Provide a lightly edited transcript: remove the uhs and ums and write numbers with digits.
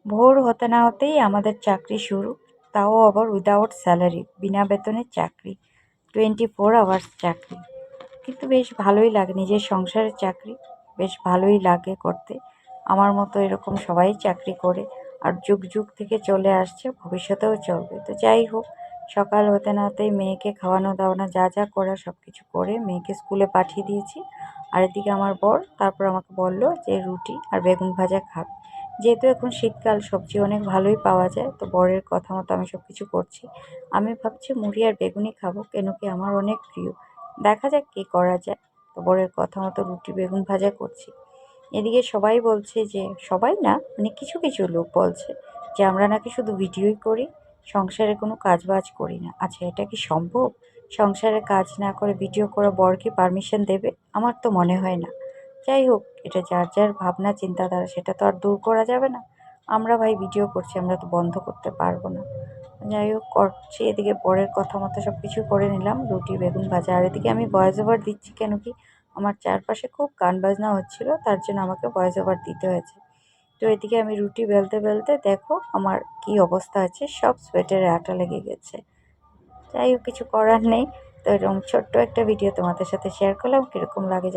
ভোর হতে না হতেই আমাদের চাকরি শুরু, তাও আবার উইদাউট স্যালারি, বিনা বেতনের চাকরি, 24 আওয়ার্স চাকরি। কিন্তু বেশ ভালোই লাগে, নিজের সংসারের চাকরি বেশ ভালোই লাগে করতে। আমার মতো এরকম সবাই চাকরি করে, আর যুগ যুগ থেকে চলে আসছে, ভবিষ্যতেও চলবে। তো যাই হোক, সকাল হতে না হতেই মেয়েকে খাওয়ানো দাওয়ানো যা যা করার সব কিছু করে মেয়েকে স্কুলে পাঠিয়ে দিয়েছি। আর এদিকে আমার বর তারপর আমাকে বলল যে রুটি আর বেগুন ভাজা খাবে। যেহেতু এখন শীতকাল, সবজি অনেক ভালোই পাওয়া যায়, তো বরের কথা মতো আমি সব কিছু করছি। আমি ভাবছি মুড়ি আর বেগুনি খাবো, কেন কি আমার অনেক প্রিয়। দেখা যাক কী করা যায়। তো বরের কথা মতো রুটি বেগুন ভাজা করছি। এদিকে সবাই বলছে যে, সবাই না মানে কিছু কিছু লোক বলছে যে আমরা নাকি শুধু ভিডিওই করি, সংসারে কোনো কাজ বাজ করি না। আচ্ছা, এটা কি সম্ভব? সংসারে কাজ না করে ভিডিও করা বর কি পারমিশন দেবে? আমার তো মনে হয় না। যাই হোক, এটা যার যার ভাবনা চিন্তাধারা, সেটা তো আর দূর করা যাবে না। আমরা ভাই ভিডিও করছি, আমরা তো বন্ধ করতে পারবো না। যাই হোক, করছি। এদিকে বরের কথা মতো সব কিছু করে নিলাম, রুটি বেগুন ভাজা। আর এদিকে আমি ভয়েস ওভার দিচ্ছি, কেন কি আমার চারপাশে খুব গান বাজনা হচ্ছিল, তার জন্য আমাকে ভয়েস ওভার দিতে হয়েছে। তো এদিকে আমি রুটি বেলতে বেলতে দেখো আমার কি অবস্থা আছে, সব সোয়েটারে আটা লেগে গেছে। যাই হোক, কিছু করার নেই। তো এরকম ছোট্ট একটা ভিডিও তোমাদের সাথে শেয়ার করলাম, কীরকম লাগে